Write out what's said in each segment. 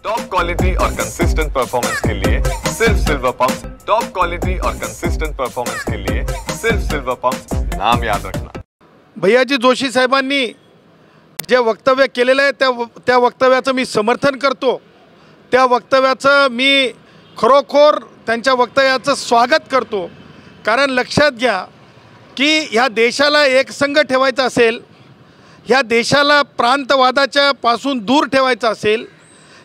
Top quality और consistent performance के लिए सिर्फ सिल्वर पंप्स। टॉप क्वालिटी और कंसिस्टेंट परफॉर्मेंस के लिए सिर्फ सिल्वर पंप्स, नाम याद रखना। भैयाजी जोशी साहेबांनी जे वक्तव्य केलेलं आहे त्या वक्तव्याचं मी समर्थन करतो। त्या वक्तव्याचं मी खरोखर त्यांच्या वक्तव्याचं स्वागत करतो। कारण लक्षात घ्या की ह्या देशाला एकसंघ ठेवायचं असेल, ह्या देशाला प्रांतवादाच्या पासून दूर ठेवायचं असेल,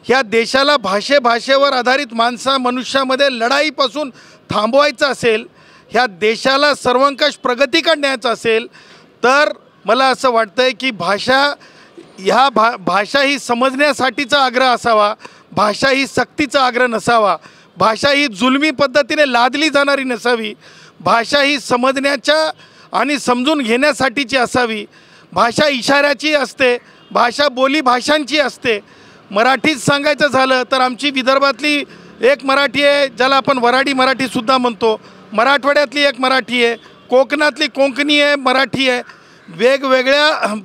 ह्या देशाला भाषेवर आधारित मनुष्यामध्ये लढाईपासून थांबवायचं असेल, ह्या देशाला सर्वंकष प्रगतीकडे न्यायचं असेल, तर मला असं वाटतंय की भाषा ही समजण्यासाठीचा आग्रह असावा, भाषा ही सक्तीचा आग्रह नसावा, भाषा ही जुलमी पद्धतीने लादली जाणारी नसावी, भाषा ही समजण्याच्या आणि समजून घेण्यासाठीची असावी। भाषा इशाऱ्याची असते, भाषा बोली भाषांची असते। मराठीत सांगायचं झालं तर आमची विदर्भातली एक मराठी आहे ज्याला आपण वराडी मराठीसुद्धा म्हणतो, मराठवाड्यातली एक मराठी आहे, कोकणातली कोकणी आहे मराठी आहे। वेगवेगळ्या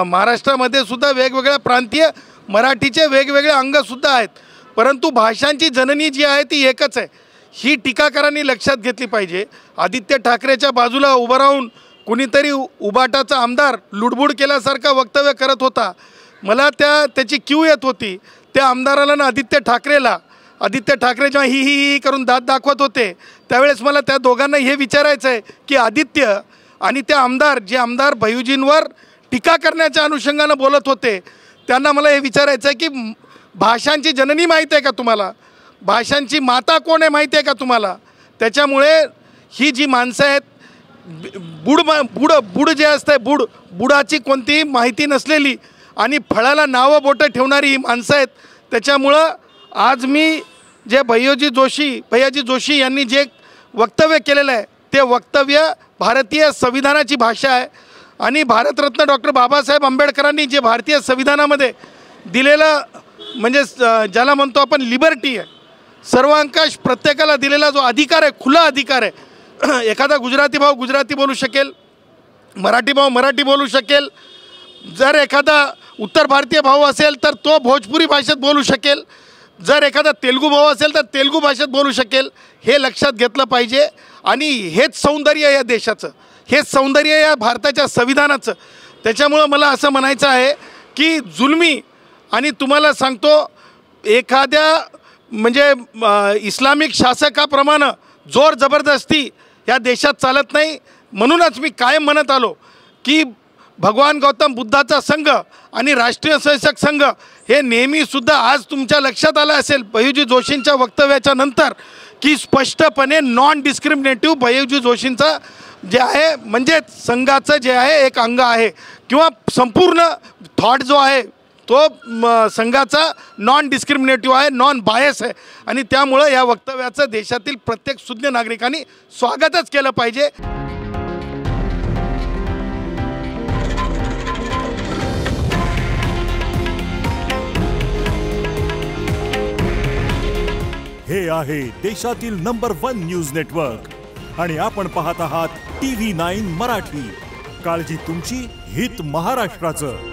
महाराष्ट्रामध्ये सुद्धा वेगवेगळ्या प्रांतीय मराठीचे वेगवेगळे अंगसुद्धा आहेत, परंतु भाषांची जननी जी आहे ती एकच आहे। ही टीकाकारांनी लक्षात घेतली पाहिजे। आदित्य ठाकरेच्या बाजूला उभं राहून कुणीतरी उबाटाचा आमदार लुडबुड केल्यासारखं वक्तव्य करत होता। मला त्याची क्यू येत होती। त्या आमदाराला ना आदित्य ठाकरे जेव्हा ही करून दात दाखवत होते त्यावेळेस मला त्या दोघांना हे विचारायचं आहे की आदित्य आणि ते आमदार भैयूजींवर टीका करण्याच्या अनुषंगानं बोलत होते, त्यांना मला हे विचारायचं आहे की भाषांची जननी माहीत आहे का तुम्हाला? भाषांची माता कोण आहे माहिती आहे का तुम्हाला? त्याच्यामुळे ही जी माणसं आहेत बुड जे असतं बुडाची कोणतीही माहिती नसलेली आणि फळाला नावं बोटं ठेवणारी ही माणसं आहेत। त्याच्यामुळं आज मी जे भैयाजी जोशी यांनी जे वक्तव्य केलेलं आहे ते वक्तव्य भारतीय संविधानाची भाषा आहे आणि भारतरत्न डॉक्टर बाबासाहेब आंबेडकरांनी जे भारतीय संविधानामध्ये दिलेलं म्हणजे ज्याला म्हणतो आपण लिबर्टी आहे, सर्वांकाश प्रत्येकाला दिलेला जो अधिकार आहे, खुला अधिकार आहे। एखादा गुजराती भाऊ गुजराती बोलू शकेल, मराठी भाऊ मराठी बोलू शकेल, जर एखादा उत्तर भारतीय भाऊ असेल तर तो भोजपुरी भाषेत बोलू शकेल, जर एखादा तेलुगू भाऊ असेल तर तेलुगू भाषेत बोलू शकेल। हे लक्षात घेतलं पाहिजे आणि हेच सौंदर्य या देशाचं, हेच सौंदर्य या भारताच्या संविधानाचं। त्याच्यामुळं मला असं म्हणायचं आहे की जुलमी आणि तुम्हाला सांगतो एखाद्या म्हणजे इस्लामिक शासकाप्रमाणे जोर जबरदस्ती या देशात चालत नाही। म्हणूनच मी कायम म्हणत आलो की भगवान गौतम बुद्धाचा संघ आणि राष्ट्रीय स्वयंसेवक संघ हे नेहमीसुद्धा आज तुमच्या लक्षात आलं असेल भैयूजी जोशींच्या वक्तव्याच्या नंतर की स्पष्टपणे नॉन डिस्क्रिमिनेटिव्ह भैयूजी जोशींचा जे आहे म्हणजे संघाचं जे आहे एक अंग आहे किंवा संपूर्ण थॉट जो आहे तो संघाचा नॉन डिस्क्रिमिनेटिव्ह आहे, नॉन बायस आहे आणि त्यामुळं या वक्तव्याचं देशातील प्रत्येक सुज्ञ नागरिकांनी स्वागतच केलं पाहिजे। हे आहे देशातील नंबर 1 न्यूज नेटवर्क आणि आपण पाहत आहात TV9 मराठी। काळजी तुमची, हित महाराष्ट्राचं।